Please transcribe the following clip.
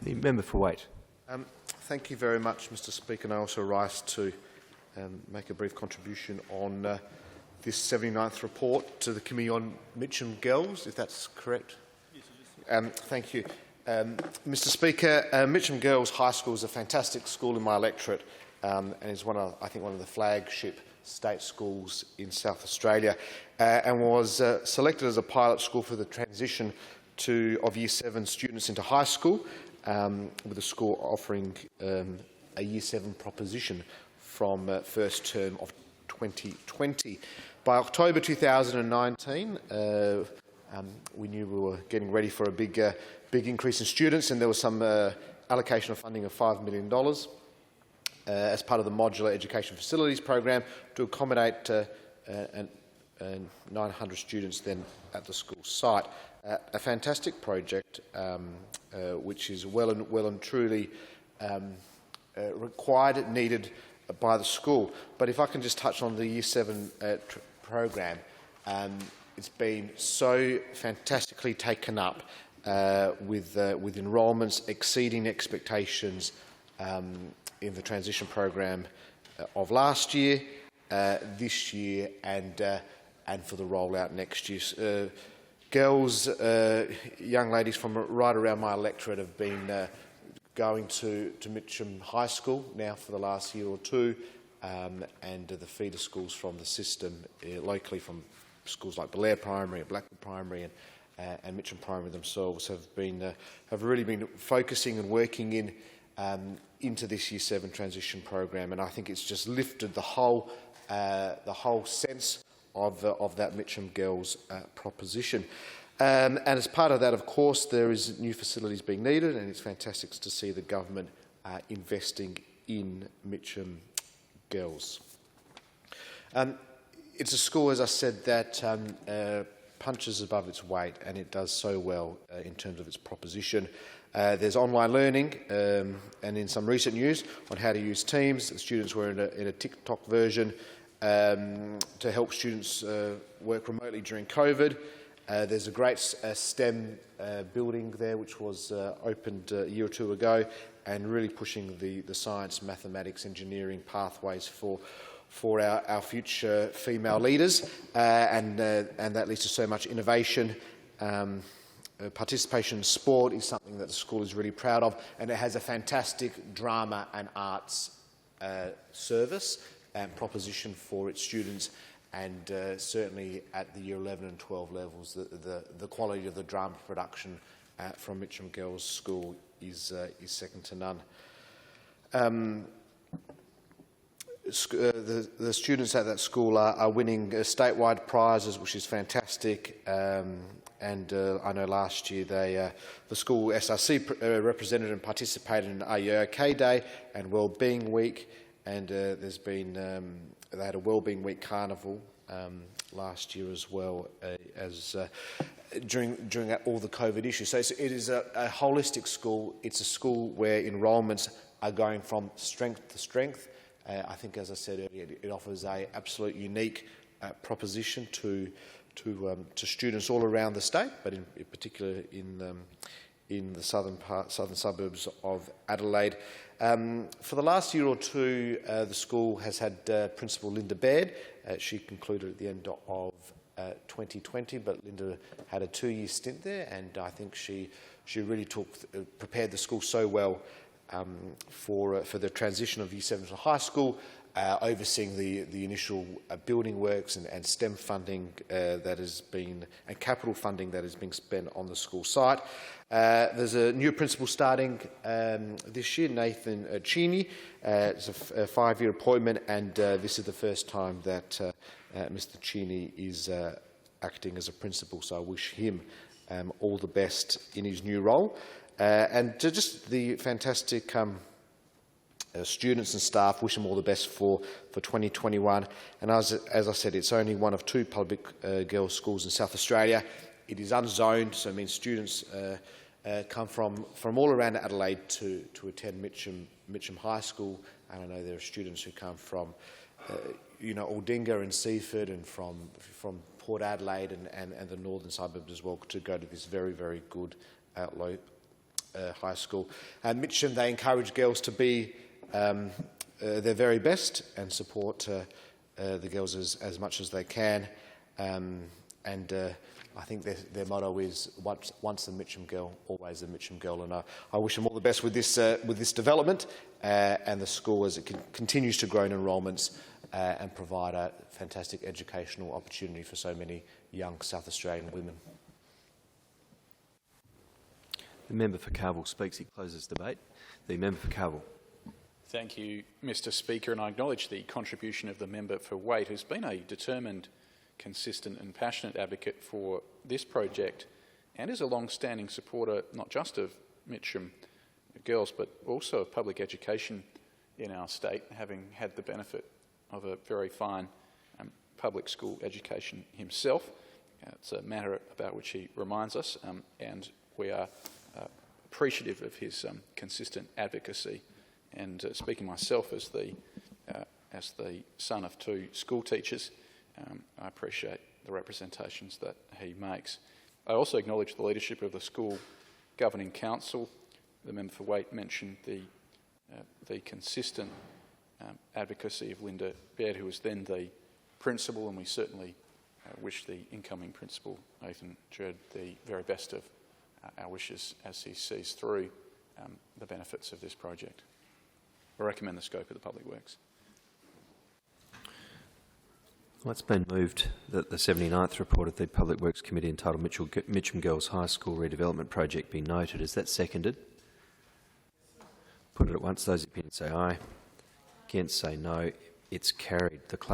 The member for Waite. Thank you very much, Mr Speaker. And I also rise to make a brief contribution on this 79th report to the Committee on Mitcham Girls, if that's correct. Thank you. Mr Speaker, Mitcham Girls High School is a fantastic school in my electorate and is I think one of the flagship state schools in South Australia and was selected as a pilot school for the transition of Year 7 students into high school, with the school offering a Year 7 proposition from first term of 2020. By October 2019, we knew we were getting ready for a big increase in students, and there was some allocation of funding of $5 million as part of the Modular Education Facilities program to accommodate 900 students then at the school site. A fantastic project which is well and truly required, needed by the school. But if I can just touch on the Year 7 program, it's been so fantastically taken up with enrolments exceeding expectations in the transition program of last year, this year, and for the rollout next year. Girls, young ladies from right around my electorate have been going to Mitcham High School now for the last year or two, and the feeder schools from the system locally from schools like Belair Primary, Blackwood Primary, and Mitcham Primary themselves have really been focusing and working into this Year 7 transition program, and I think it's just lifted the whole sense of that Mitcham Girls proposition. And as part of that, of course, there is new facilities being needed, and it's fantastic to see the government investing in Mitcham Girls. It's a school, as I said, that punches above its weight, and it does so well in terms of its proposition. There's online learning, and in some recent news on how to use Teams, the students were in a TikTok version to help students work remotely during COVID. There's a great STEM building there which was opened a year or two ago, and really pushing the science, mathematics, engineering pathways for our future female leaders, and that leads to so much innovation. Participation in sport is something that the school is really proud of, and it has a fantastic drama and arts service and proposition for its students, and certainly at the Year 11 and 12 levels, the quality of the drama production from Mitcham Girls School is second to none. The students at that school are winning statewide prizes, which is fantastic. And I know last year the school SRC represented and participated in Are You OK Day and Wellbeing Week, and there's been they had a Wellbeing Week carnival last year as well as during all the COVID issues. So it is a holistic school. It's a school where enrolments are going from strength to strength. I think, as I said earlier, it offers an absolute unique proposition to students all around the state, but in particular in the southern suburbs of Adelaide. For the last year or two, the school has had Principal Linda Baird. She concluded at the end of 2020, but Linda had a 2-year stint there, and I think she really prepared the school so well for the transition of Year 7 to high school, overseeing the initial building works and STEM funding that has been, and capital funding that has been spent on the school site. There's a new principal starting this year, Nathan Cheney. It's a 5-year appointment, and this is the first time that Mr Cheney is acting as a principal, so I wish him all the best in his new role. And to just the fantastic students and staff, wish them all the best for 2021. And as I said, it's only one of 2 public girls' schools in South Australia. It is unzoned, so it means students come from all around Adelaide to attend Mitcham High School. And I know there are students who come from Aldinga and Seaford, and from Port Adelaide and the northern suburbs as well, to go to this very, very good High School. Mitcham, they encourage girls to be their very best and support the girls as much as they can. I think their motto is once a Mitcham girl, always a Mitcham girl, and I wish them all the best with this development and the school as it continues to grow in enrolments and provide a fantastic educational opportunity for so many young South Australian women. The member for Carville speaks. He closes debate. The member for Carville. Thank you, Mr Speaker, and I acknowledge the contribution of the member for Waite, who's been a determined, consistent and passionate advocate for this project and is a long-standing supporter not just of Mitcham Girls but also of public education in our state, having had the benefit of a very fine public school education himself. It's a matter about which he reminds us, and we are appreciative of his consistent advocacy. And speaking myself as the son of two school teachers, I appreciate the representations that he makes. I also acknowledge the leadership of the school governing council. The member for Waite mentioned the consistent advocacy of Linda Baird, who was then the principal, and we certainly wish the incoming principal, Nathan Judd, the very best of our wishes as he sees through the benefits of this project. I recommend the scope of the Public Works. Well, it's been moved that the 79th report of the Public Works Committee entitled Mitcham Girls High School Redevelopment Project be noted. Is that seconded? Put it at once. Those opinions say aye. Against say no. It's carried. The